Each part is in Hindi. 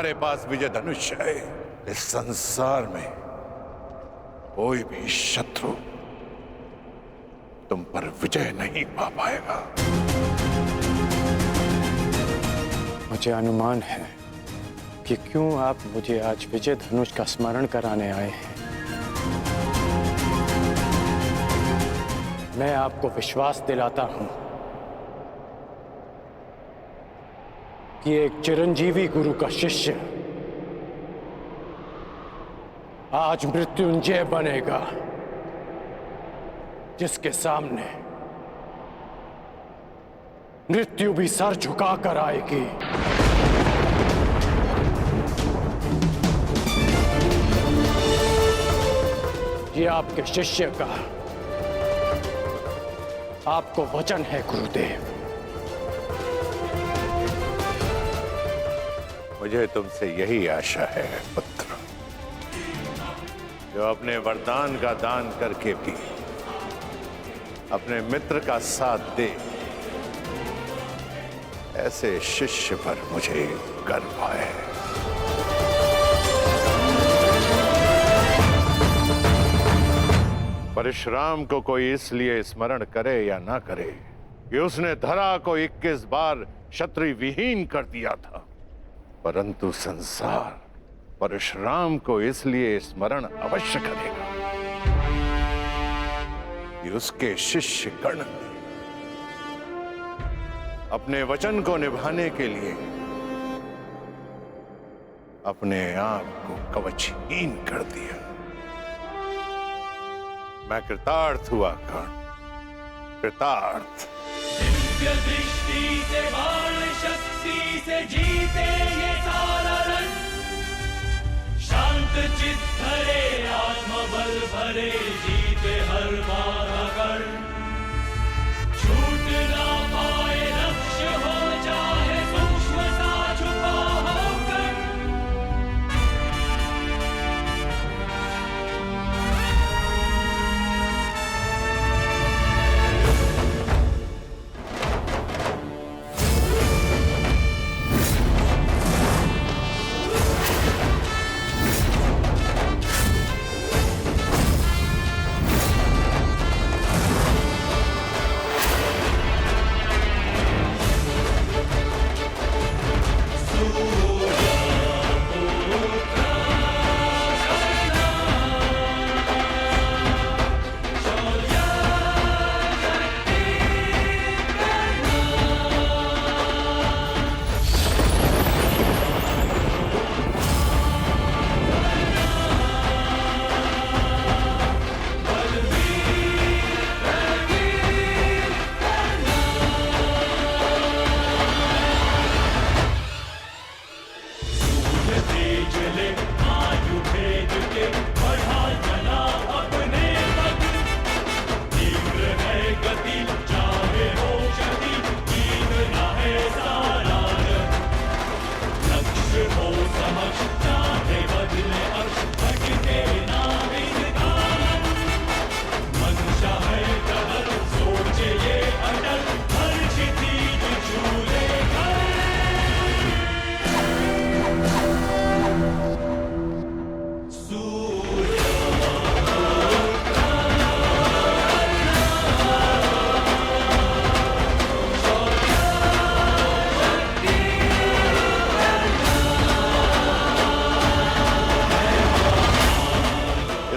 हमारे पास विजय धनुष है। इस संसार में कोई भी शत्रु तुम पर विजय नहीं पा पाएगा। मुझे अनुमान है कि क्यों आप मुझे आज विजय धनुष का स्मरण कराने आए हैं। मैं आपको विश्वास दिलाता हूं कि एक चिरंजीवी गुरु का शिष्य आज मृत्युंजय बनेगा, जिसके सामने मृत्यु भी सर झुकाकर आएगी। ये आपके शिष्य का आपको वचन है गुरुदेव। मुझे तुमसे यही आशा है पुत्र, जो अपने वरदान का दान करके भी अपने मित्र का साथ दे। ऐसे शिष्य पर मुझे गर्व है। परशुराम को कोई इसलिए स्मरण करे या ना करे कि उसने धरा को 21 बार क्षत्रिय विहीन कर दिया था, परंतु संसार परशुराम को इसलिए स्मरण अवश्य करेगा कि उसके शिष्य गण अपने वचन को निभाने के लिए अपने आप को कवचहीन कर दिया। मैं कृतार्थ हुआ कर्ण, कृतार्थ। दिव्य दृष्टि से बाण शक्ति से जीते ये सारा रण, शांत चित्त धरे आत्मबल भरे जीते हर बाधा कर्ण। छूट ना पाए लक्ष्य हो चाहे सूक्ष्म सा छुपा हो कर्ण।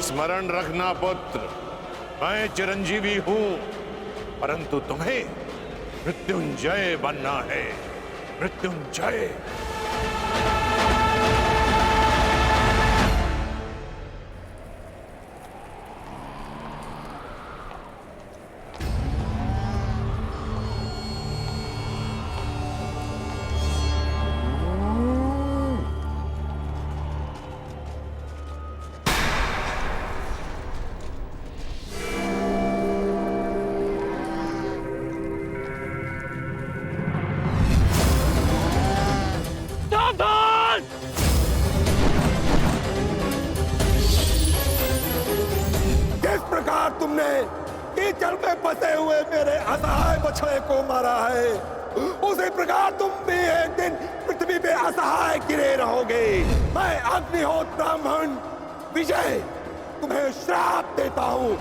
स्मरण रखना पुत्र, मैं चिरंजीवी हूं, परंतु तुम्हें मृत्युंजय बनना है। मृत्युंजय। तुमने कीचड़ में फंसे हुए मेरे असहाय बछड़े को मारा है, उसी प्रकार तुम भी एक दिन पृथ्वी पे असहाय गिरे रहोगे। मैं अग्निहोत्र ब्राह्मण विजय तुम्हें श्राप देता हूं।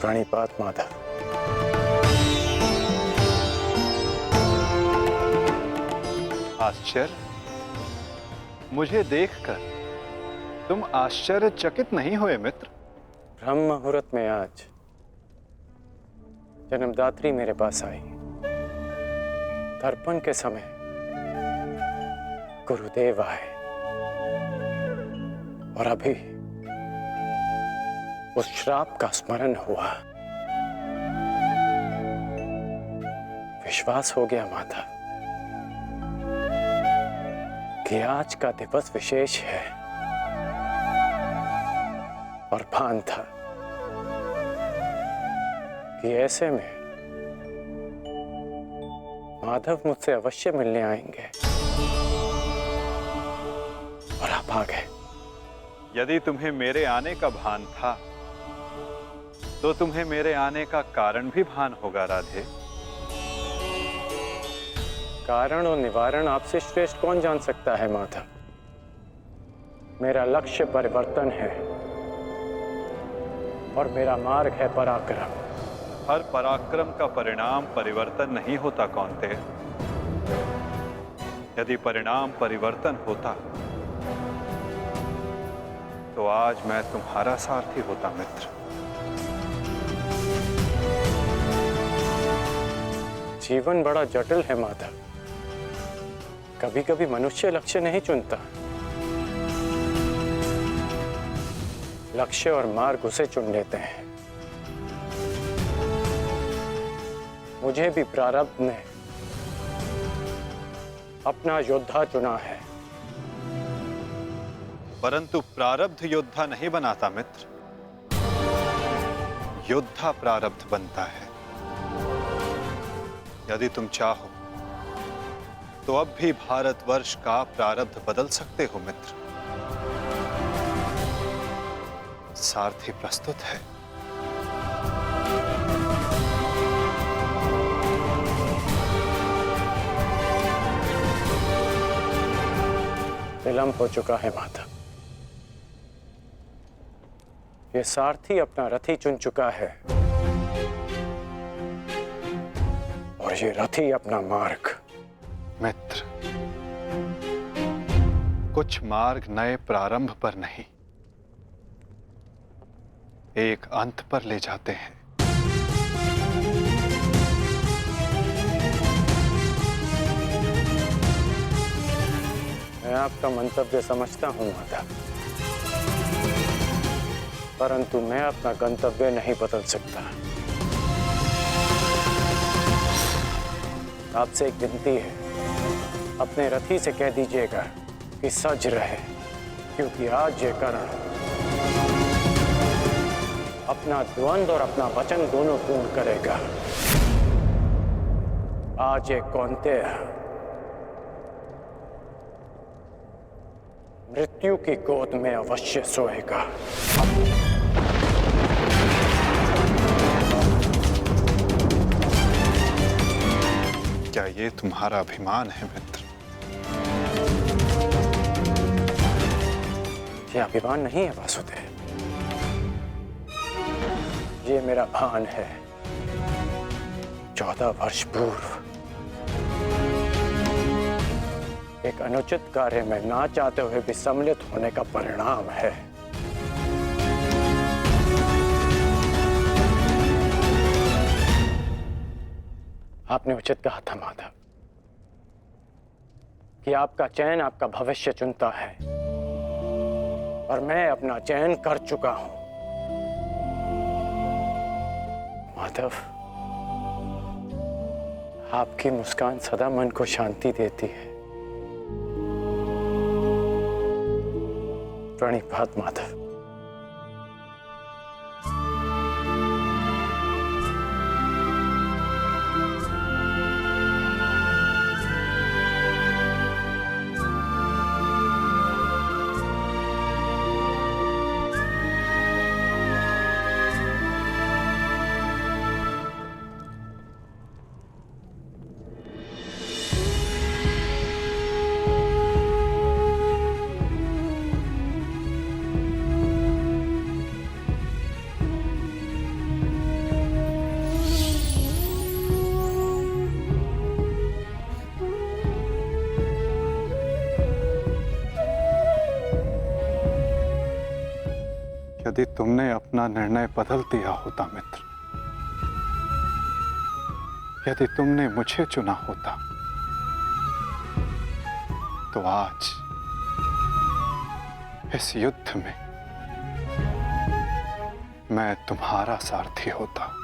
प्रणिपात माधव। आश्चर्य? मुझे देखकर तुम आश्चर्यचकित नहीं हुए मित्र? ब्रह्म मुहूर्त में आज जन्मदात्री मेरे पास आई। तर्पण के समय गुरुदेव आए और अभी उस श्राप का स्मरण हुआ। विश्वास हो गया माता कि आज का दिवस विशेष है और भान था कि ऐसे में माधव मुझसे अवश्य मिलने आएंगे और आप आ गए। यदि तुम्हें मेरे आने का भान था तो तुम्हें मेरे आने का कारण भी भान होगा राधे। कारण और निवारण आपसे श्रेष्ठ कौन जान सकता है माधव। मेरा लक्ष्य परिवर्तन है और मेरा मार्ग है पराक्रम। हर पराक्रम का परिणाम परिवर्तन नहीं होता कौन्तेय। यदि परिणाम परिवर्तन होता तो आज मैं तुम्हारा सारथी होता मित्र। जीवन बड़ा जटिल है माधव। कभी कभी मनुष्य लक्ष्य नहीं चुनता, लक्ष्य और मार्ग उसे चुन लेते हैं। मुझे भी प्रारब्ध ने अपना योद्धा चुना है। परंतु प्रारब्ध योद्धा नहीं बनाता मित्र, योद्धा प्रारब्ध बनता है। यदि तुम चाहो तो अब भी भारतवर्ष का प्रारब्ध बदल सकते हो मित्र। सारथी प्रस्तुत है। विलंब हो चुका है माधव। ये सारथी अपना रथी चुन चुका है और ये रथी अपना मार्ग। मित्र, कुछ मार्ग नए प्रारंभ पर नहीं, एक अंत पर ले जाते हैं। मैं आपका मंतव्य समझता हूं माधव, परंतु मैं अपना गंतव्य नहीं बदल सकता। आपसे एक विनती है, अपने रथी से कह दीजिएगा कि सज रहे, क्योंकि आज ये करण अपना द्वंद्व और अपना वचन दोनों पूर्ण करेगा। आज ये कौन्तेय मृत्यु की गोद में अवश्य सोएगा। क्या ये तुम्हारा अभिमान है मित्र? ये अभिमान नहीं है वासुदेव, ये मेरा भान है। 14 वर्ष पूर्व एक अनुचित कार्य में ना चाहते हुए भी सम्मिलित होने का परिणाम है। आपने उचित कहा था माधव कि आपका चयन आपका भविष्य चुनता है और मैं अपना चयन कर चुका हूं। माधव, आपकी मुस्कान सदा मन को शांति देती है। प्रणिपात माधव। यदि तुमने अपना निर्णय बदल दिया होता मित्र, यदि तुमने मुझे चुना होता, तो आज इस युद्ध में मैं तुम्हारा सारथी होता।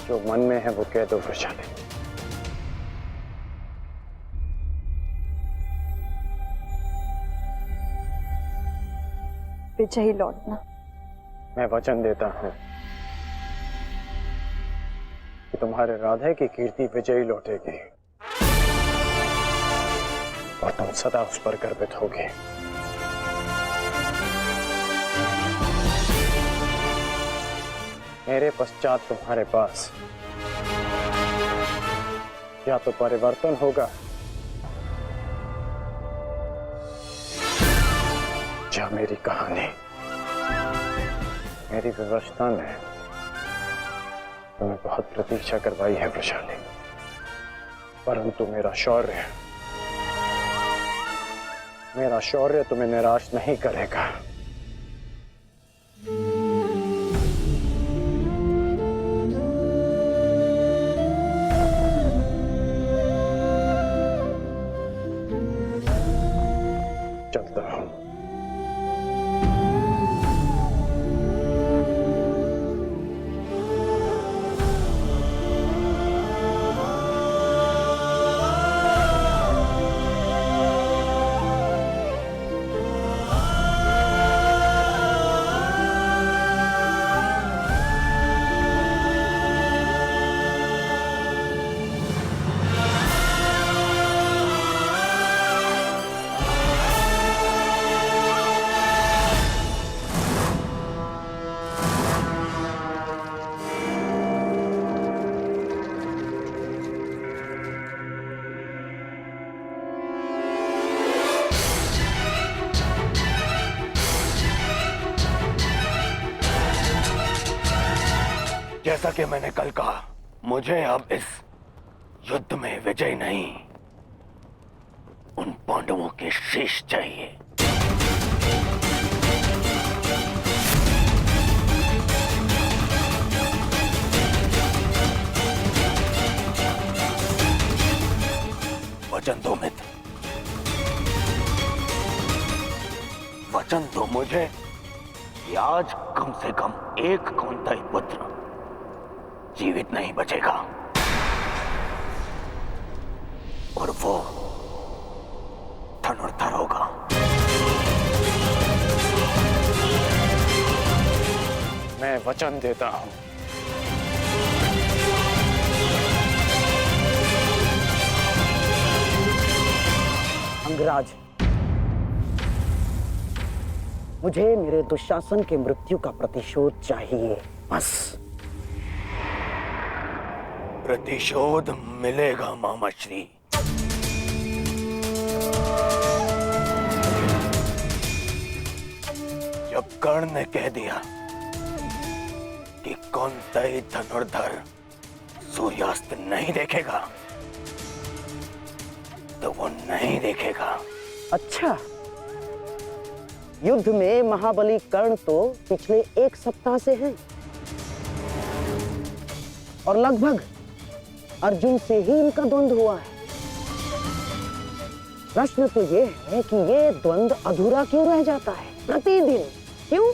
जो मन में है वो कह दो वृषाली। विजयी लौटना। मैं वचन देता हूं कि तुम्हारे राधे की कीर्ति विजयी लौटेगी और तुम सदा उस पर गर्वित होगे। मेरे पश्चात तुम्हारे पास या तो परिवर्तन होगा या मेरी कहानी। मेरी व्यवस्था ने तुम्हें बहुत प्रतीक्षा करवाई है वृषाली, परंतु मेरा शौर्य तुम्हें निराश नहीं करेगा। चलता हूं। जैसा कि मैंने कल कहा, मुझे अब इस युद्ध में विजय नहीं, उन पांडवों के शीश चाहिए। वचन दो मित्र, वचन दो मुझे कि आज कम से कम एक कौंतेय पुत्र जीवित नहीं बचेगा और वो धनुर्धर होगा। मैं वचन देता हूं। अंगराज, मुझे मेरे दुशासन के मृत्यु का प्रतिशोध चाहिए, बस। प्रतिशोध मिलेगा मामाश्री। जब कर्ण ने कह दिया कि कौंतेय धनुर्धर सूर्यास्त नहीं देखेगा, तो वो नहीं देखेगा। अच्छा, युद्ध में महाबली कर्ण तो पिछले एक सप्ताह से हैं और लगभग अर्जुन से ही इनका द्वंद्व हुआ है। प्रश्न तो ये है कि ये द्वंद्व अधूरा क्यों रह जाता है प्रतिदिन? क्यों?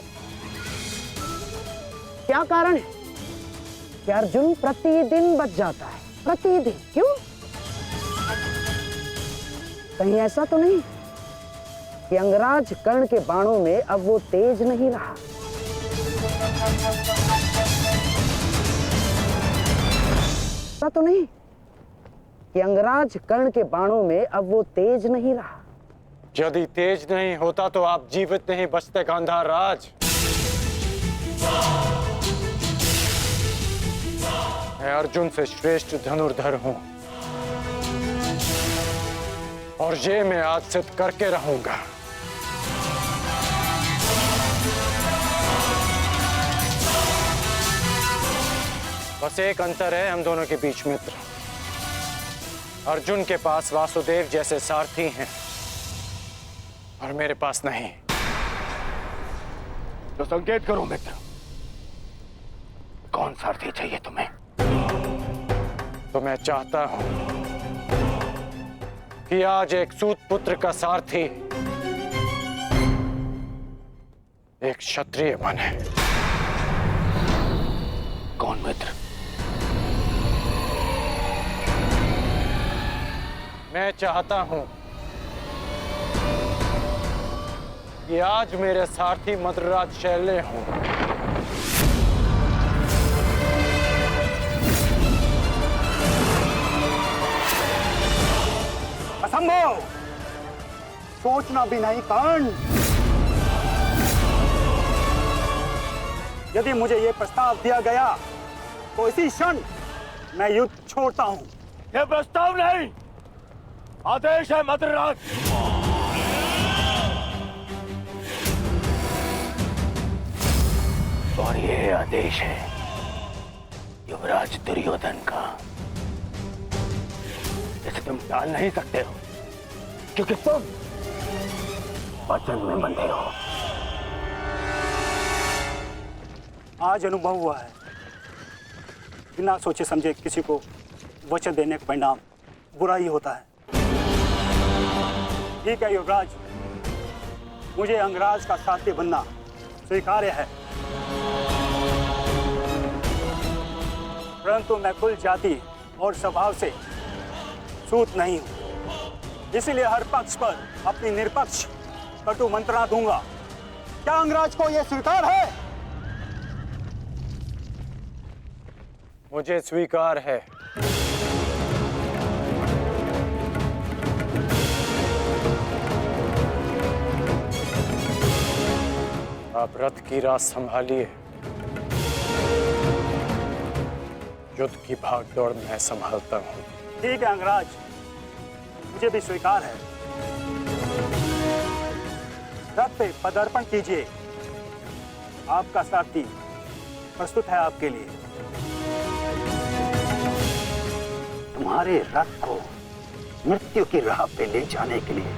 क्या कारण है कि अर्जुन प्रतिदिन बच जाता है? प्रतिदिन क्यों? कहीं ऐसा तो नहीं कि अंगराज कर्ण के बाणों में अब वो तेज नहीं रहा? तो नहीं कि अंगराज कर्ण के बाणों में अब वो तेज नहीं रहा? यदि तेज नहीं होता तो आप जीवित नहीं बचते गांधार राज। मैं अर्जुन से श्रेष्ठ धनुर्धर हूं और ये मैं आज सिद्ध करके रहूंगा। बस एक अंतर है हम दोनों के बीच, मित्र। अर्जुन के पास वासुदेव जैसे सारथी हैं और मेरे पास नहीं। तो संकेत करो मित्र, कौन सारथी चाहिए तुम्हें? तो मैं चाहता हूं कि आज एक सूत पुत्र का सारथी एक क्षत्रिय बने। कौन मित्र? मैं चाहता हूं कि आज मेरे सारथी मद्रराज शैल्य हों। असंभव! सोचना भी नहीं कर्ण। यदि मुझे यह प्रस्ताव दिया गया तो इसी क्षण मैं युद्ध छोड़ता हूं। यह प्रस्ताव नहीं, आदेश है मद्रराज। और यह आदेश है युवराज दुर्योधन का। इसे तुम टाल नहीं सकते हो, क्योंकि तुम वचन में बंधे हो। आज अनुभव हुआ है, बिना सोचे समझे किसी को वचन देने का परिणाम बुरा ही होता है। ठीक है युवराज, मुझे अंगराज का साथी बनना स्वीकार्य है, परंतु मैं कुल जाति और स्वभाव से सूत नहीं हूं। इसीलिए हर पक्ष पर अपनी निरपक्ष कटु मंत्रणा दूंगा। क्या अंगराज को यह स्वीकार है? मुझे स्वीकार है। आप रथ की राह संभालिए, युद्ध की भाग दौड़ मैं संभालता हूं। ठीक है अंगराज, मुझे भी स्वीकार है। रथ पे पदार्पण कीजिए, आपका सारथी प्रस्तुत है आपके लिए। तुम्हारे रथ को मृत्यु की राह पे ले जाने के लिए।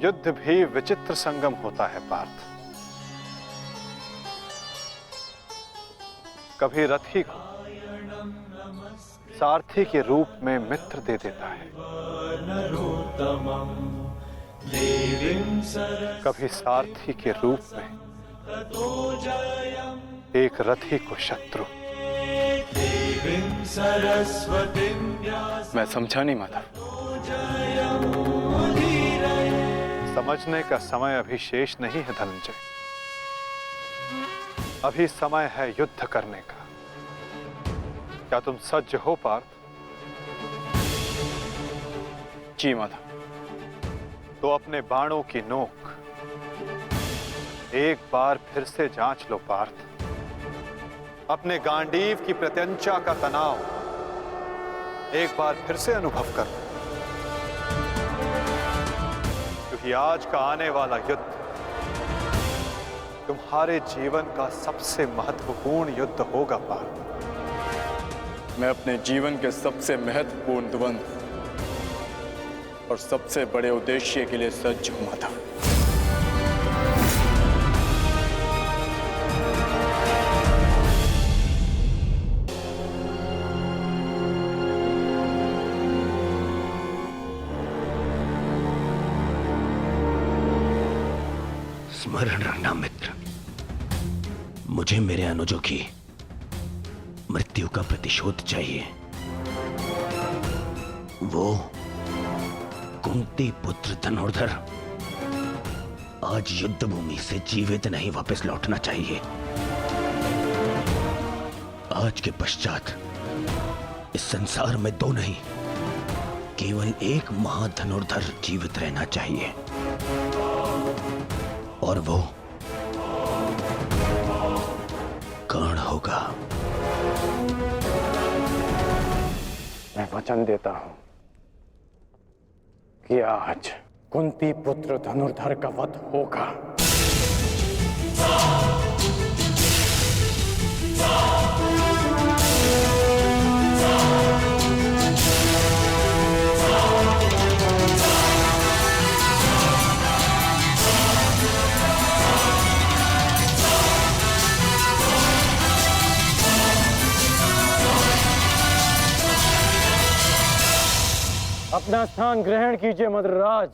युद्ध भी विचित्र संगम होता है पार्थ। कभी रथी को सारथी के रूप में मित्र दे देता है, कभी सारथी के रूप में एक रथी को शत्रु। मैं समझा नहीं माता। समझने का समय अभी शेष नहीं है धनंजय। अभी समय है युद्ध करने का। क्या तुम सज्ज हो पार्थ? जी माता। तो अपने बाणों की नोक एक बार फिर से जांच लो पार्थ। अपने गांडीव की प्रत्यंचा का तनाव एक बार फिर से अनुभव करो, क्योंकि आज का आने वाला युद्ध तुम्हारे जीवन का सबसे महत्वपूर्ण युद्ध होगा पार्थ। मैं अपने जीवन के सबसे महत्वपूर्ण द्वंद्व और सबसे बड़े उद्देश्य के लिए सज्ज हूं माता। स्मरण रखना मित्र, मुझे मेरे अनुजों की मृत्यु का प्रतिशोध चाहिए। वो कुंती पुत्र धनुर्धर आज युद्ध भूमि से जीवित नहीं वापस लौटना चाहिए। आज के पश्चात इस संसार में दो नहीं, केवल एक महाधनुर्धर जीवित रहना चाहिए, और वो कर्ण होगा। मैं वचन देता हूं कि आज कुंती पुत्र धनुर्धर का वध होगा। अपना स्थान ग्रहण कीजिए मद्रराज।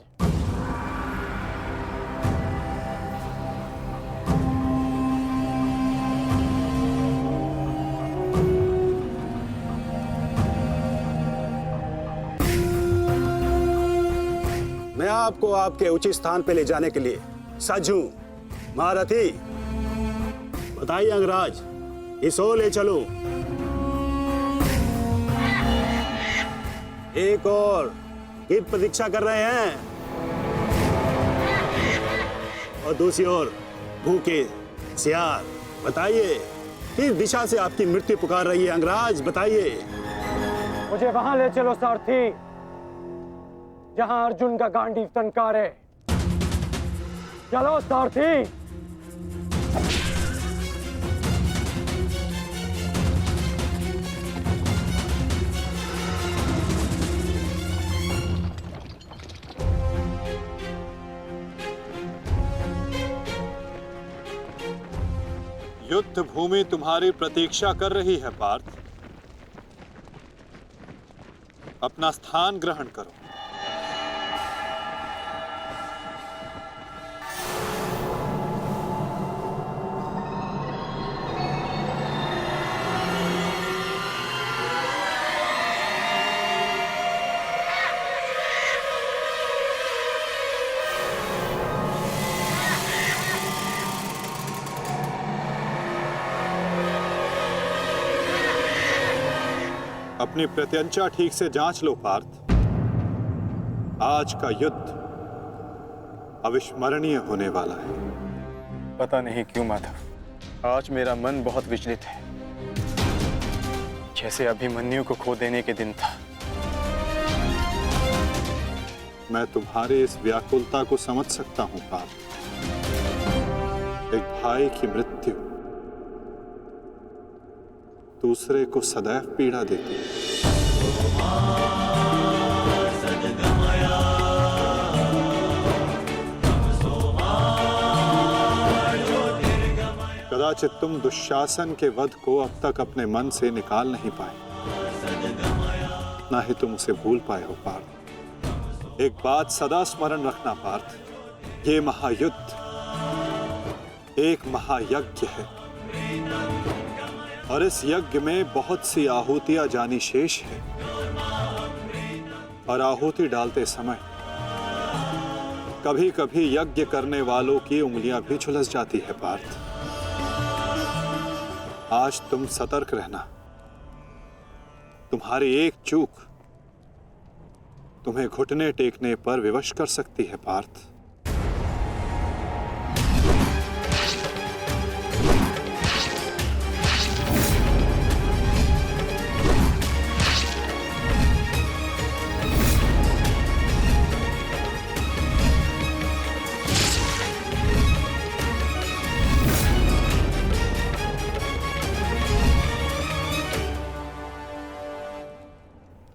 मैं आपको आपके उचित स्थान पे ले जाने के लिए सज्ज हूं। महारथी, बताइए अंगराज, इस ओर ले चलूं? एक और की प्रतीक्षा कर रहे हैं, और दूसरी ओर भूखे सियार। बताइए, किस दिशा से आपकी मृत्यु पुकार रही है अंगराज? बताइए। मुझे वहां ले चलो सारथी, जहां अर्जुन का गांडीव टंकार है। चलो सारथी। युद्ध भूमि तुम्हारी प्रतीक्षा कर रही है पार्थ। अपना स्थान ग्रहण करो। अपनी प्रत्यंचा ठीक से जांच लो पार्थ। आज का युद्ध अविस्मरणीय होने वाला है। पता नहीं क्यों माधव, आज मेरा मन बहुत विचलित है, जैसे अभिमन्यु को खो देने के दिन था। मैं तुम्हारी इस व्याकुलता को समझ सकता हूं पार्थ। एक भाई की मृत्यु दूसरे को सदैव पीड़ा देती है। कदाचित तुम दुशासन के वध को अब तक अपने मन से निकाल नहीं पाए, ना ही तुम उसे भूल पाए हो पार्थ। एक बात सदा स्मरण रखना पार्थ, ये महायुद्ध एक महायज्ञ है, और इस यज्ञ में बहुत सी आहुतियां जानी शेष है। और आहुति डालते समय कभी कभी यज्ञ करने वालों की उंगलियां भी झुलस जाती है पार्थ। आज तुम सतर्क रहना। तुम्हारी एक चूक तुम्हें घुटने टेकने पर विवश कर सकती है पार्थ।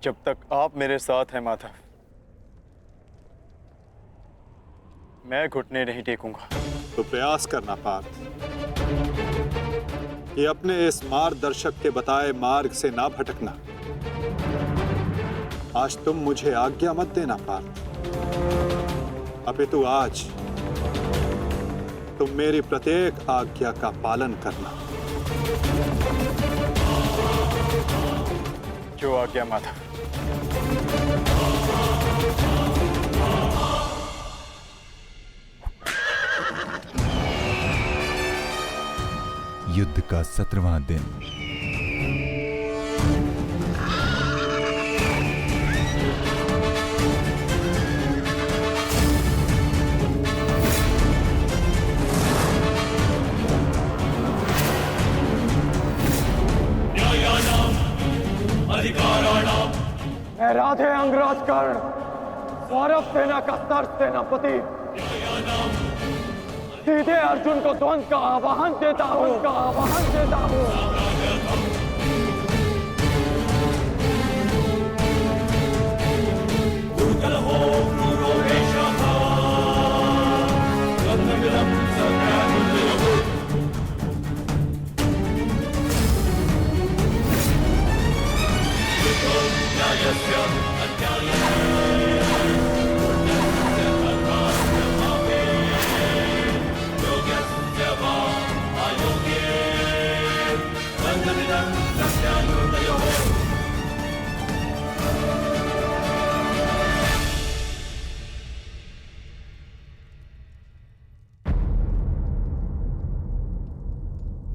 जब तक आप मेरे साथ हैं माधव, मैं घुटने नहीं टेकूंगा। तो प्रयास करना पार्थ कि अपने इस मार्गदर्शक के बताए मार्ग से ना भटकना। आज तुम मुझे आज्ञा मत देना पार्थ, अपितु आज तुम मेरी प्रत्येक आज्ञा का पालन करना। जो आज्ञा माधव। युद्ध का 17वां दिन। मैं राधे अंगराज कर्ण सौरभ सेना का सर सेनापति सीधे अर्जुन को द्वंद का आवाहन देता हूं।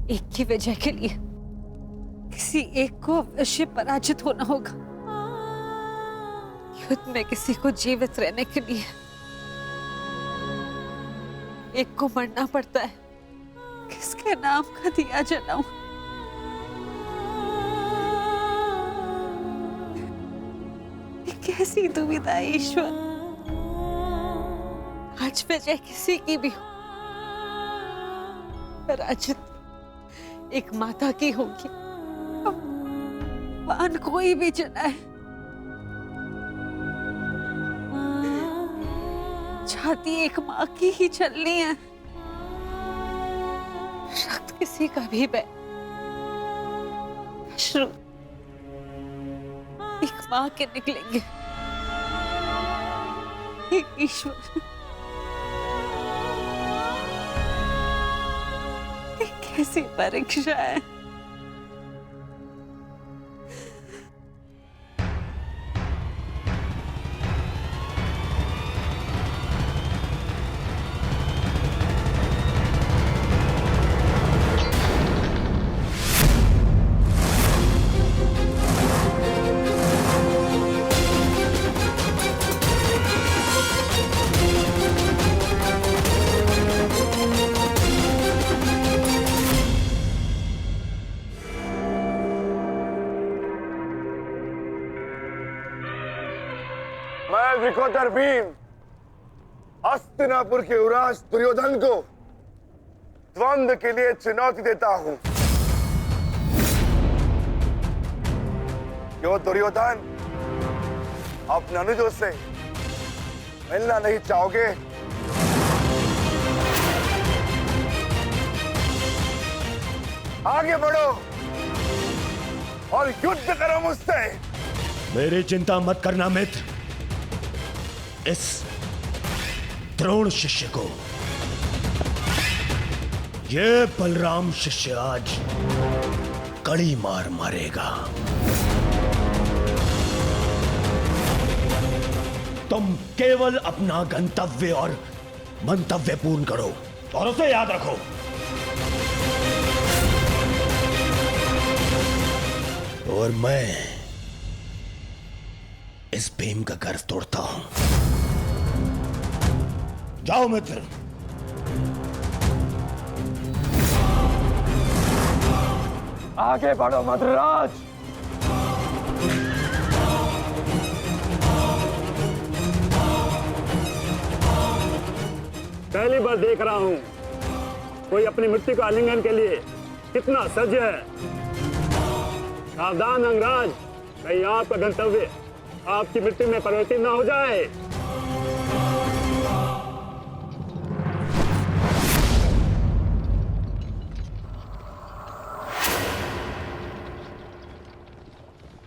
एक की वजह के लिए किसी एक को अवश्य पराजित होना होगा। युद्ध में किसी को जीवित रहने के लिए एक को मरना पड़ता है। किसके नाम का दिया जलाऊं? ये कैसी दुविधा है ईश्वर। आज वजह किसी की भी हो, पराजित एक माता की होगी। बाण कोई भी चलाए, छाती एक माँ की ही चलनी है। रक्त किसी का भी बहे, अश्रु एक माँ के निकलेंगे। हे ईश्वर, कैसी परीक्षा है। मैं विकोदर भीम हस्तिनापुर के युवराज दुर्योधन को द्वंद्व के लिए चुनौती देता हूं। क्यों दुर्योधन, अपने अनुजों से मिलना नहीं चाहोगे? आगे बढ़ो और युद्ध करो मुझसे। मेरी चिंता मत करना मित्र। इस द्रोण शिष्य को, ये बलराम शिष्य आज कड़ी मार मारेगा। तुम केवल अपना गंतव्य और मंतव्य पूर्ण करो और उसे याद रखो। और मैं इस भीम का गर्व तोड़ता हूं। जाओ मित्र। आगे बढ़ो मद्राज। पहली बार देख रहा हूं कोई अपनी मृत्यु का आलिंगन के लिए कितना सज्ज है। सावधान अंगराज, कहीं आपका गंतव्य आपकी मृत्यु में परिवर्तित न हो जाए।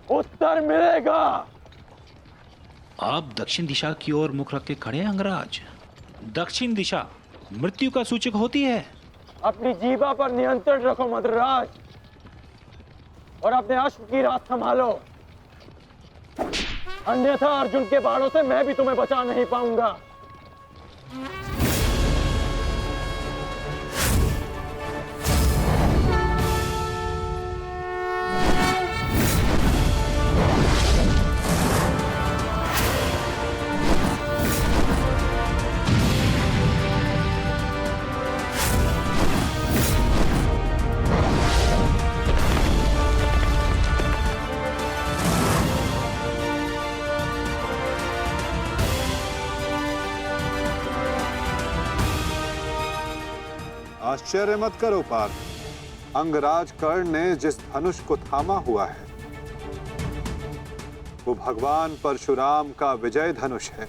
उत्तर मिलेगा। आप दक्षिण दिशा की ओर मुख रख के खड़े हैं अंगराज। दक्षिण दिशा मृत्यु का सूचक होती है। अपनी जीवा पर नियंत्रण रखो मद्राज, और अपने अश्व की रात संभालो, अन्यथा अर्जुन के बाणों से मैं भी तुम्हें बचा नहीं पाऊंगा। आश्चर्य मत करो पार्थ, अंगराज कर्ण ने जिस धनुष को थामा हुआ है वो भगवान परशुराम का विजय धनुष है।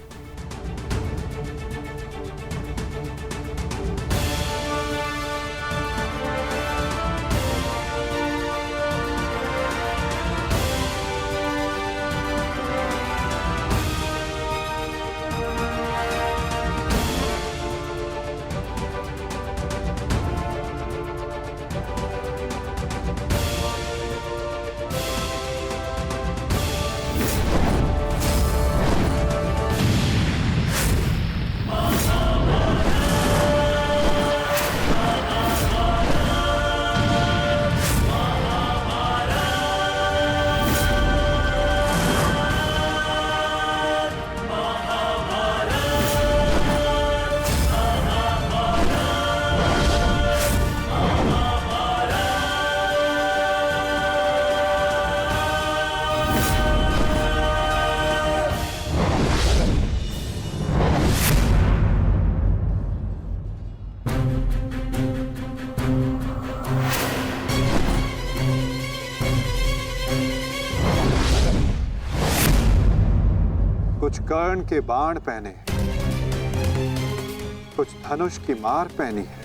कुछ कर्ण के बाण पहने हैं, कुछ धनुष की मार पहनी है,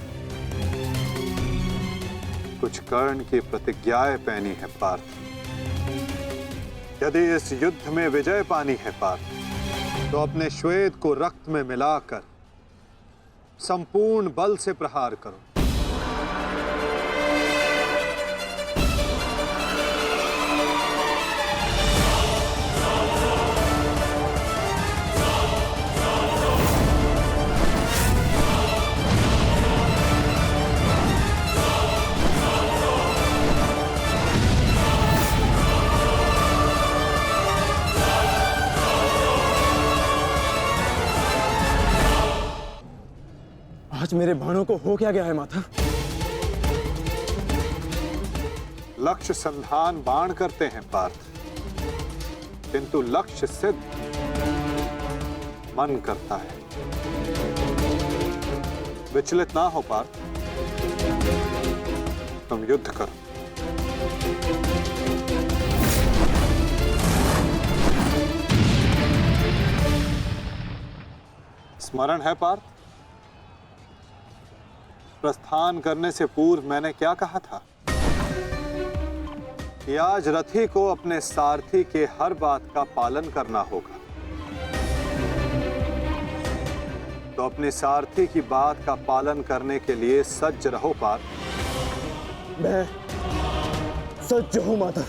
कुछ कर्ण की प्रतिज्ञाएं पहनी है पार्थ। यदि इस युद्ध में विजय पानी है पार्थ, तो अपने श्वेत को रक्त में मिलाकर संपूर्ण बल से प्रहार करो। आज मेरे बाणों को हो क्या गया है माता? लक्ष्य संधान बाण करते हैं पार्थ, किंतु लक्ष्य सिद्ध मन करता है। विचलित ना हो पार्थ, तुम युद्ध करो। स्मरण है पार्थ, प्रस्थान करने से पूर्व मैंने क्या कहा था कि आज रथी को अपने सारथी के हर बात का पालन करना होगा। तो अपने सारथी की बात का पालन करने के लिए सज्ज रहो पार्थ। मैं सज्ज हूं माता।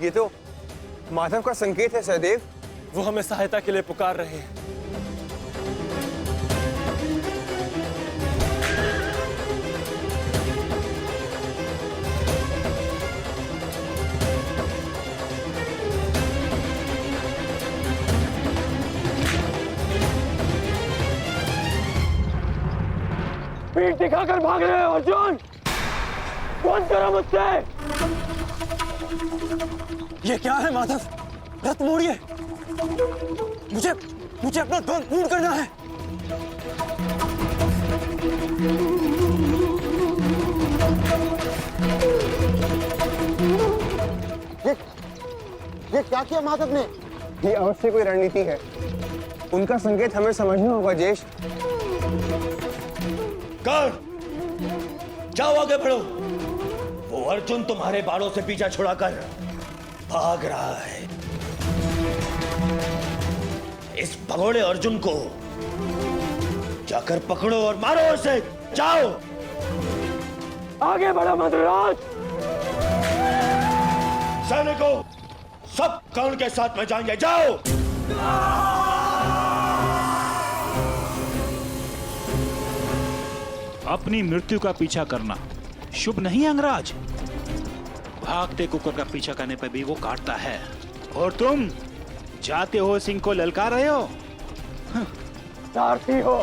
ये तो माधव का संकेत है सहदेव। वो हमें सहायता के लिए पुकार रहे हैं। पीठ दिखाकर भाग रहे हो अर्जुन, बंद करो मुझसे। ये क्या है माधव? रथ मोड़िए, मुझे अपना ध्वज पूर्ण करना है। ये क्या किया माधव ने? ये अवश्य कोई रणनीति है। उनका संकेत हमें समझना होगा जेश। कर, जाओ आगे बढ़ो। वो अर्जुन तुम्हारे बालों से पीछा छुड़ाकर भाग रहा है। इस भगोड़े अर्जुन को जाकर पकड़ो और मारो उसे। जाओ आगे बढ़ो मद्रराज। सैनिकों, सब कर्ण के साथ में जाएंगे। जाओ। अपनी मृत्यु का पीछा करना शुभ नहीं अंगराज। भागते कुकर का पीछा करने पर भी वो काटता है, और तुम जाते हो सिंह को ललकार रहे हो। सारथी हो,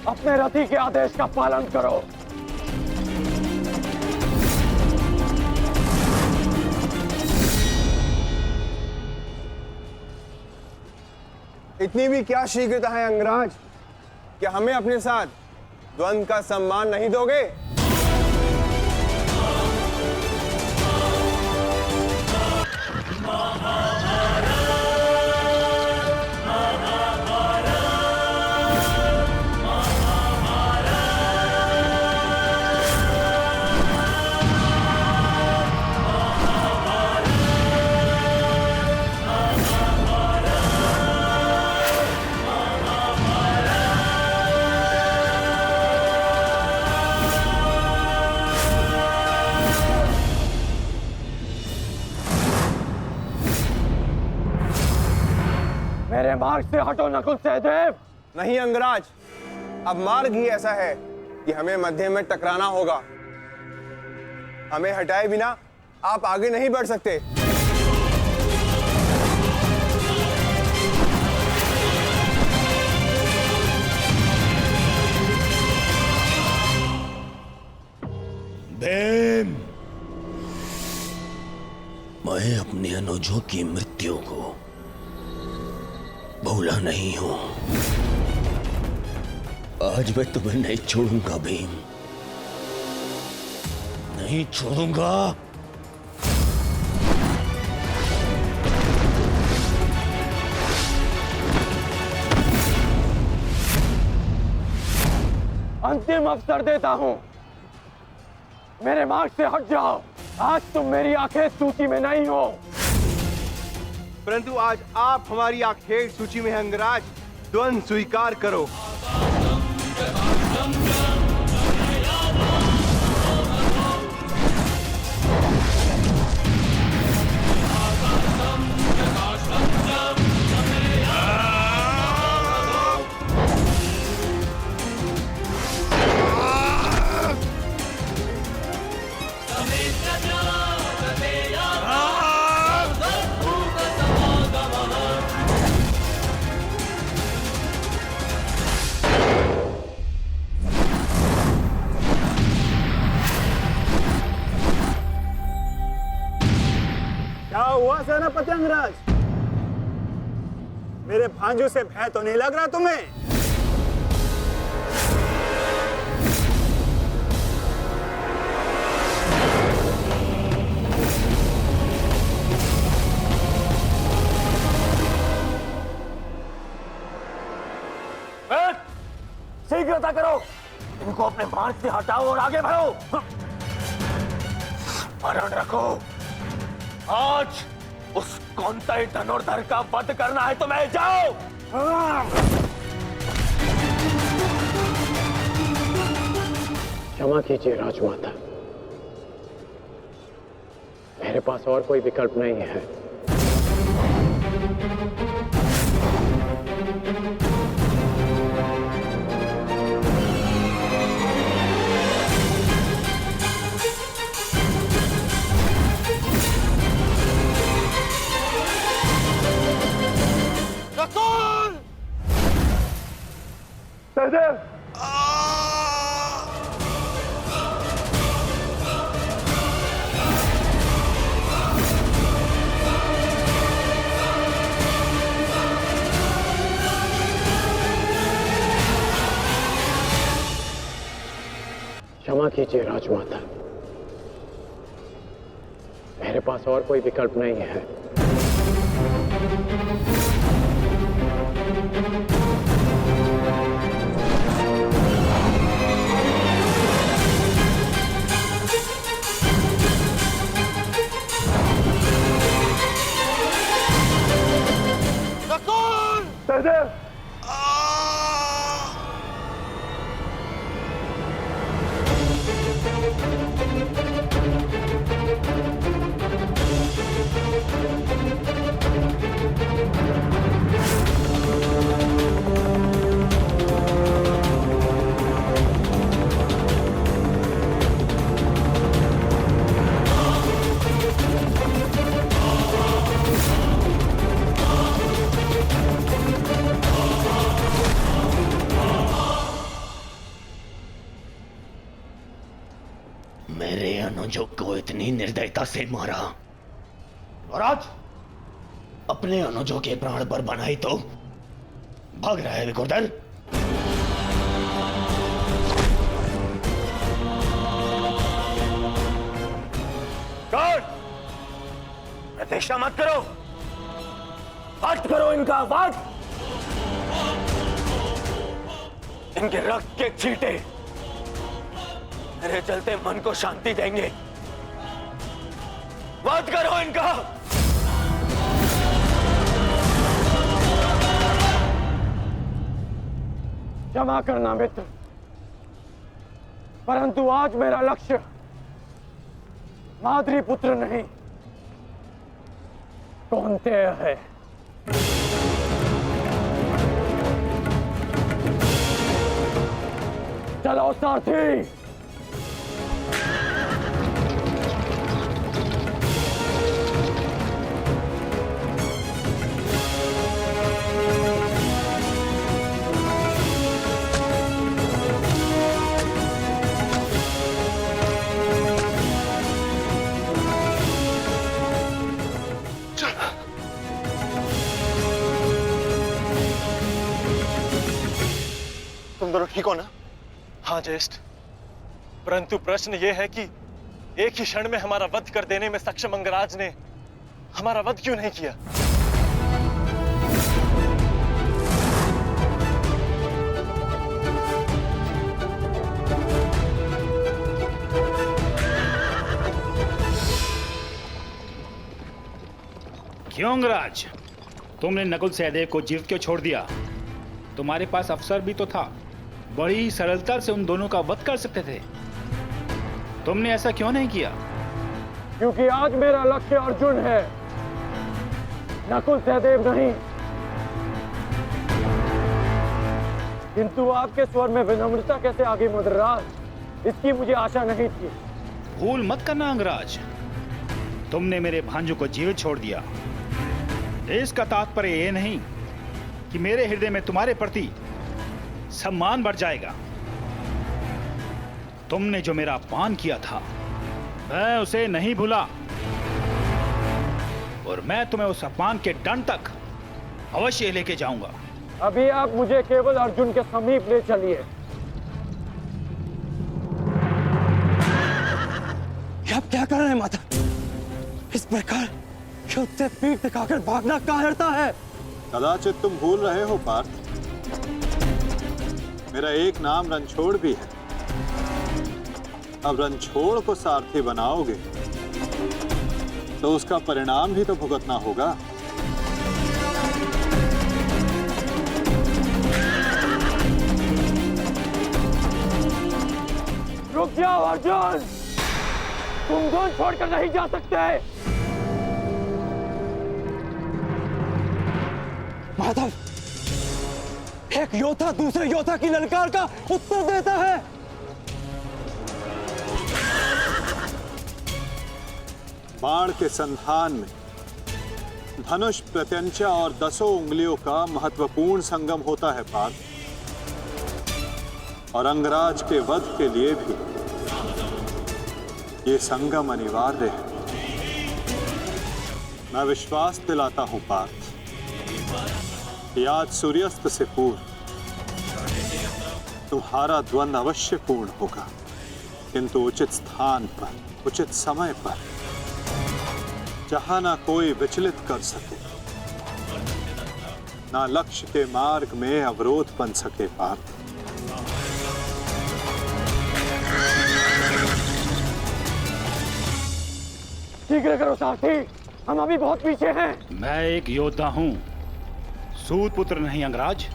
अपने रथी के आदेश का पालन करो। इतनी भी क्या शीघ्रता है अंगराज? क्या हमें अपने साथ द्वंद्व का सम्मान नहीं दोगे? मेरे मार्ग से हटो नकुल सहदेव। नहीं अंगराज, अब मार्ग ही ऐसा है कि हमें मध्य में टकराना होगा। हमें हटाए बिना आप आगे नहीं बढ़ सकते। भीम, मैं अपने अनुजों की मृत्यु को भूला नहीं हूं। आज मैं तुम्हें नहीं छोड़ूंगा भीम, नहीं छोड़ूंगा। अंतिम अवसर देता हूं, मेरे मार्ग से हट जाओ। आज तुम मेरी आंखें सूची में नहीं हो, परंतु आज आप हमारी आखेट सूची में हैं अंगराज। द्वंद्व स्वीकार करो। क्या हुआ सेनापति अंगराज? मेरे भांजों से भय तो नहीं लग रहा तुम्हें? शीघ्रता करो, इनको अपने मार्ग से हटाओ और आगे बढ़ो। स्मरण रखो, आज उस कौंतई धनुर्धर का वध करना है तुम्हें। जाओ। क्षमा कीजिए राजमाता, मेरे पास और कोई विकल्प नहीं है। सहदेव, क्षमा कीजिए राजमाता, मेरे पास और कोई विकल्प नहीं है। सहदेव, अनुजों को इतनी निर्दयता से मारा और आज अपने अनुजों के प्राण पर बनाई तो भाग रहा है विकुर्दर। प्रतीक्षा मत करो, वध करो इनका वध। इनके रक्त के छींटे मेरे चलते मन को शांति देंगे। वध करो इनका। क्षमा करना मित्र, परंतु आज मेरा लक्ष्य माद्री पुत्र नहीं कौन्तेय है। चलो सारथी। तुम दोनों ठीक हो ना? हाँ ज्येष्ठ, परंतु प्रश्न यह है कि एक ही क्षण में हमारा वध कर देने में सक्षम अंगराज ने हमारा वध क्यों नहीं किया? क्यों अंगराज, तुमने नकुल सहदेव को जीवित क्यों छोड़ दिया? तुम्हारे पास अवसर भी तो था, बड़ी ही सरलता से उन दोनों का वध कर सकते थे। तुमने ऐसा क्यों नहीं किया? क्योंकि आज मेरा लक्ष्य अर्जुन है, नकुल सहदेव नहीं। किंतु आपके स्वर में विनम्रता कैसे आ गई मद्रराज, इसकी मुझे आशा नहीं थी। भूल मत करना अंगराज, तुमने मेरे भांजों को जीवित छोड़ दिया। इसका तात्पर्य यह नहीं कि मेरे हृदय में तुम्हारे प्रति सम्मान बढ़ जाएगा। तुमने जो मेरा अपमान किया था मैं उसे नहीं भूला, और मैं तुम्हें उस अपमान के दंड तक अवश्य लेके जाऊंगा। अभी आप मुझे केवल अर्जुन के समीप ले चलिए। आप क्या कर रहे हैं माता? इस प्रकार युद्ध से पीठ दिखाकर भागना कायरता है। कदाचित तुम भूल रहे हो पार्थ, मेरा एक नाम रणछोड़ भी है। अब रणछोड़ को सारथी बनाओगे तो उसका परिणाम भी तो भुगतना होगा। रुक जाओ अर्जुन, तुम दोनों छोड़कर नहीं जा सकते। माधव, एक योद्धा दूसरे योद्धा की ललकार का उत्तर देता है। बाण के संधान में धनुष, प्रत्यंचा और 10 उंगलियों का महत्वपूर्ण संगम होता है पार्थ, और अंगराज के वध के लिए भी ये संगम अनिवार्य है। मैं विश्वास दिलाता हूं पार्थ, आज सूर्यास्त से पूर्व तुम्हारा द्वंद्व अवश्य पूर्ण होगा, किंतु उचित स्थान पर, उचित समय पर, जहां ना कोई विचलित कर सके, ना लक्ष्य के मार्ग में अवरोध बन सके पार्थ। शीघ्र करो सारथी, हम अभी बहुत पीछे हैं। मैं एक योद्धा हूं, सूत पुत्र नहीं अंगराज।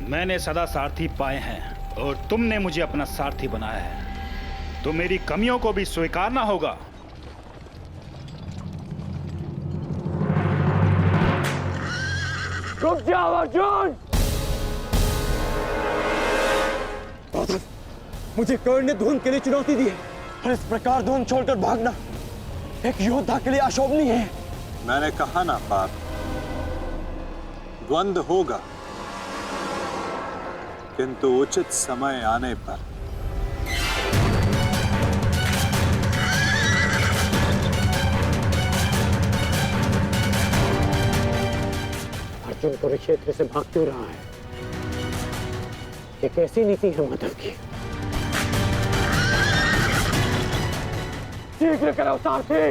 मैंने सदा सारथी पाए हैं और तुमने मुझे अपना सारथी बनाया है, तो मेरी कमियों को भी स्वीकारना होगा। रुक जाओ अर्जुन। मुझे कर्ण ने धुन के लिए चुनौती दी है, और इस प्रकार धुन छोड़कर भागना एक योद्धा के लिए अशोभनीय है। मैंने कहा ना पार्थ, द्वंद्व होगा, किंतु उचित समय आने पर। अर्जुन कुरुक्षेत्र से भाग क्यों रहा है? ये कैसी नीति है माधव की? शीघ्र करो सारथी।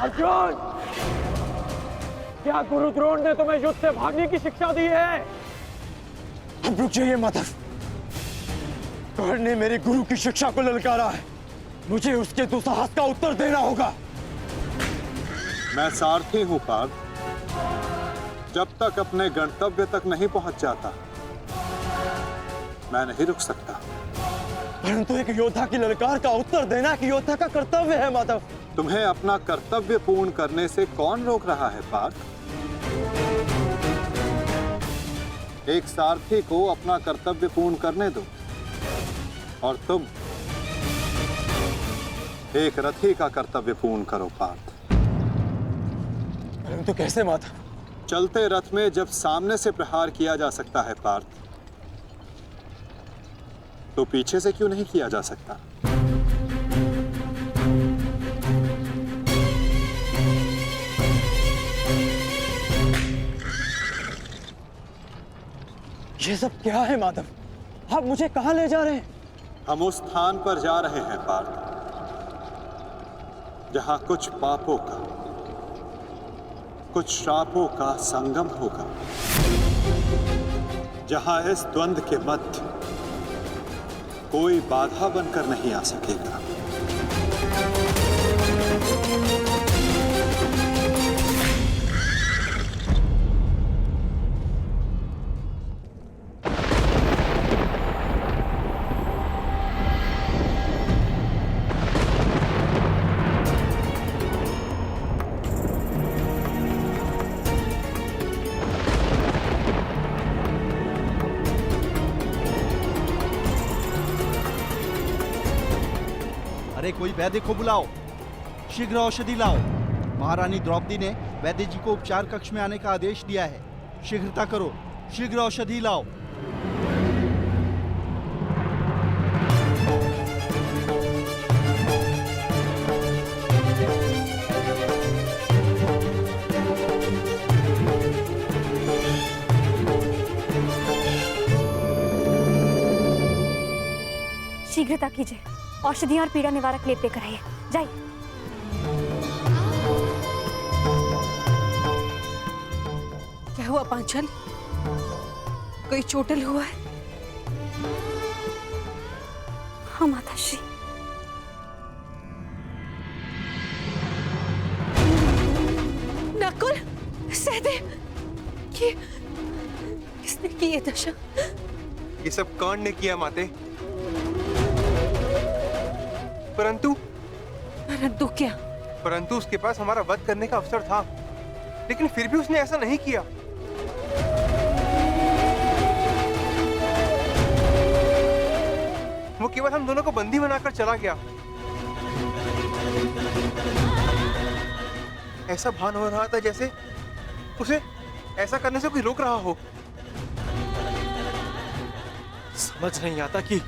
अर्जुन, क्या गुरु द्रोण ने तुम्हें युद्ध से भागने की शिक्षा दी है? अब रुक जाइए माधव। कर्ण ने मेरे गुरु की शिक्षा को ललकारा है, मुझे उसके दुस्साहस का उत्तर देना होगा। मैं सारथी हूं पार्थ। जब तक अपने गंतव्य तक नहीं पहुंच जाता मैं नहीं रुक सकता। परंतु एक योद्धा की ललकार का उत्तर देना कि योद्धा का कर्तव्य है माधव। तुम्हें अपना कर्तव्य पूर्ण करने से कौन रोक रहा है पार्थ? एक सारथी को अपना कर्तव्य पूर्ण करने दो और तुम एक रथी का कर्तव्य पूर्ण करो पार्थ। परंतु कैसे माधव? चलते रथ में जब सामने से प्रहार किया जा सकता है पार्थ, तो पीछे से क्यों नहीं किया जा सकता? ये सब क्या है माधव? आप मुझे कहां ले जा रहे हैं? हम उस स्थान पर जा रहे हैं पार्थ जहां कुछ पापों का, कुछ श्रापों का संगम होगा, जहां इस द्वंद्व के मध्य कोई बाधा बनकर नहीं आ सकेगा। अरे कोई वैद्य को बुलाओ, शीघ्र औषधि लाओ। महारानी द्रौपदी ने वैद्य जी को उपचार कक्ष में आने का आदेश दिया है। शीघ्रता करो, शीघ्र औषधि लाओ। शीघ्रता कीजिए, औषधियां और पीड़ा निवारक लेप लेकर आइए। जाइए। क्या हुआ पांचाली? कोई चोटिल हुआ है? हाँ माताश्री। नकुल, सहदेव, किसने की ये दशा? ये सब कर्ण ने किया माते। परंतु क्या? परंतु उसके पास हमारा वध करने का अवसर था, लेकिन फिर भी उसने ऐसा नहीं किया। वो केवल हम दोनों को बंदी बनाकर चला गया। ऐसा भान हो रहा था जैसे उसे ऐसा करने से कोई रोक रहा हो। समझ नहीं आता कि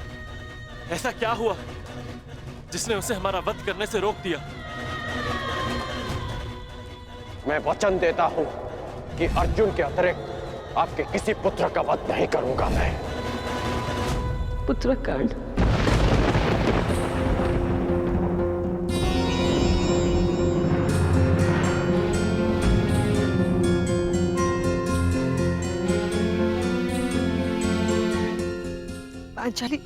ऐसा क्या हुआ जिसने उसे हमारा वध करने से रोक दिया। मैं वचन देता हूं कि अर्जुन के अतिरिक्त आपके किसी पुत्र का वध नहीं करूंगा मैं। पुत्रकांड। पांचाली,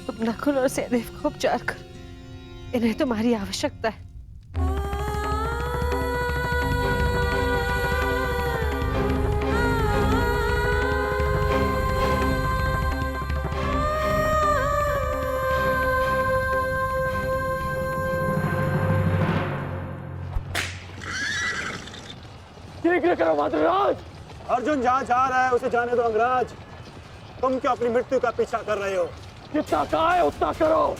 तुम नकुल और सहदेव को उपचार कर, इन्हें तुम्हारी आवश्यकता है। शीघ्र करो माधवराज। अर्जुन जहां जा रहा है उसे जाने दो अंगराज। तुम क्यों अपनी मृत्यु का पीछा कर रहे हो? जितना कहा है उतना करो।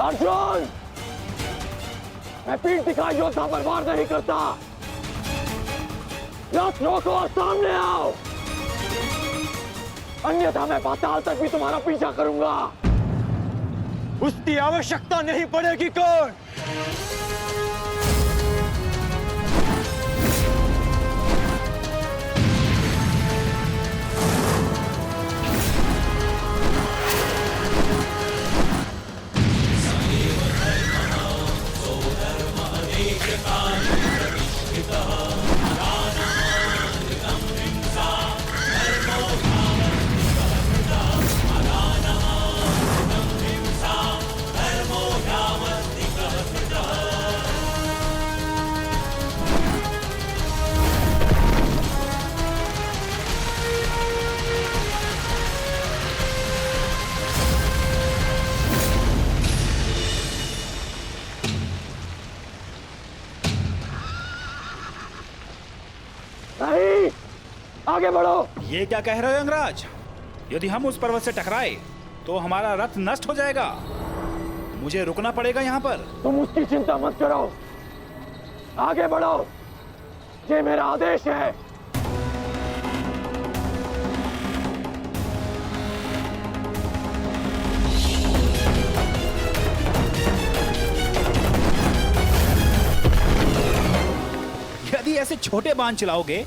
अर्जुन, मैं पीठ दिखाई योद्धा पर वार नहीं करता। रथ रोको और सामने आओ। अन्यथा मैं पाताल तक भी तुम्हारा पीछा करूंगा। उसकी आवश्यकता नहीं पड़ेगी कौन? नहीं, आगे बढ़ो। ये क्या कह रहे हो यंगराज? यदि हम उस पर्वत से टकराए तो हमारा रथ नष्ट हो जाएगा। मुझे रुकना पड़ेगा यहाँ पर। तुम उसकी चिंता मत करो, आगे बढ़ो, ये मेरा आदेश है। यदि ऐसे छोटे बाण चलाओगे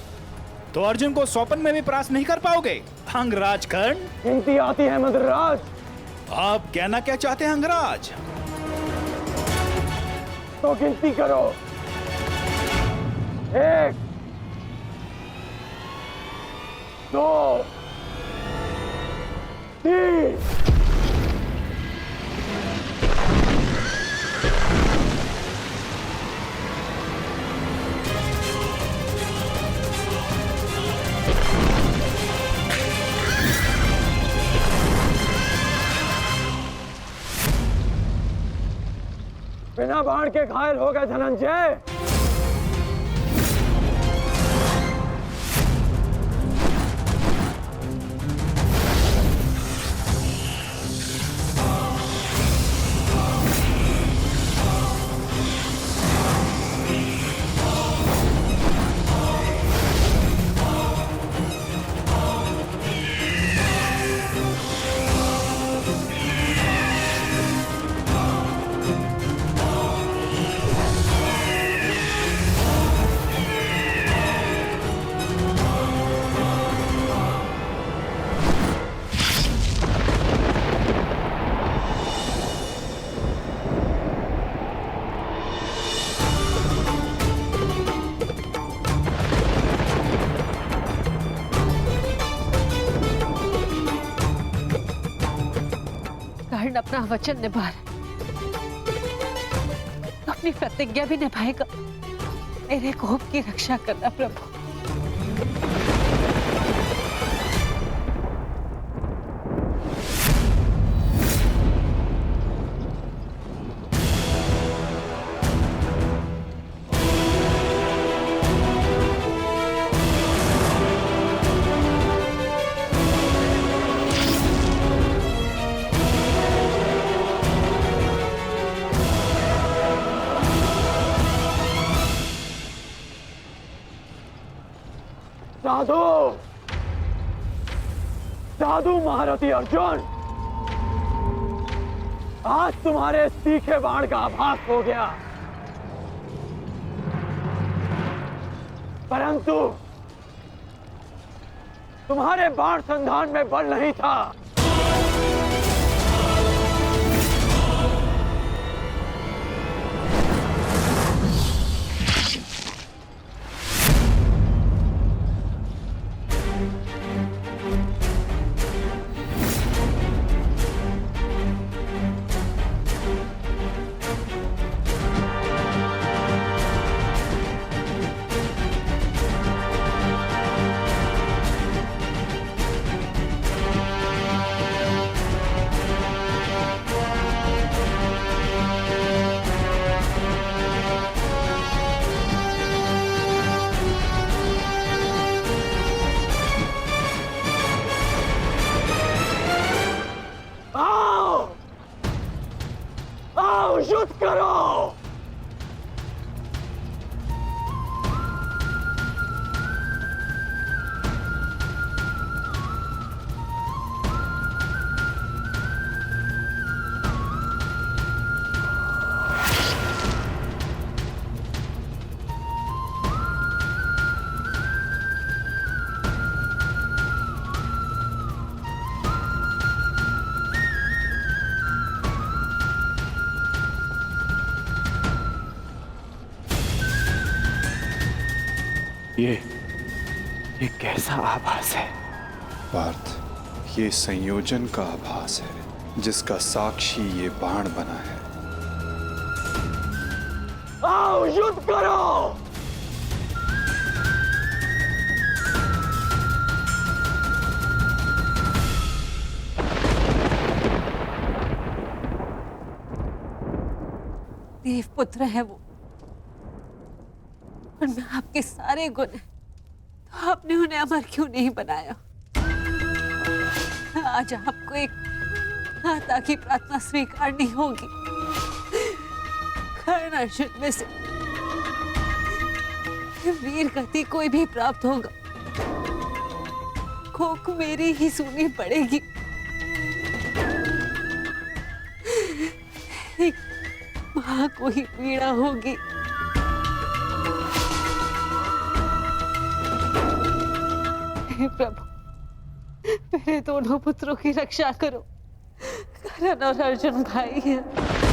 तो अर्जुन को स्वपन में भी परास्त नहीं कर पाओगे। अंगराज कर्ण, गिनती आती है मद्रराज। आप कहना क्या चाहते हैं अंगराज? तो गिनती करो। 1, 2, 3। बिना बाण के घायल हो गए धनंजय। कर्ण अपना वचन निभा रहा, अपनी प्रतिज्ञा भी निभाएगा। मेरे कोप की रक्षा करना प्रभु। साधु, साधु महारथी अर्जुन, आज तुम्हारे तीखे बाण का आभास हो गया, परंतु तुम्हारे बाण संधान में बल नहीं था। युद्ध करो। ये कैसा आभास है? पार्थ, ये संयोजन का आभास है जिसका साक्षी ये बाण बना है। आओ युद्ध करो। देवपुत्र है वो, और मैं आपके सारे गुण हैं, तो आपने उन्हें अमर क्यों नहीं बनाया? आज आपको एक माता की प्रार्थना स्वीकारनी होगी। कर्ण अर्जुन में से वीर गति कोई भी प्राप्त होगा, कोक मेरी ही सुननी पड़ेगी। एक मां को ही पीड़ा होगी। हे प्रभु, मेरे दोनों पुत्रों की रक्षा करो। कर्ण और अर्जुन भाई हैं।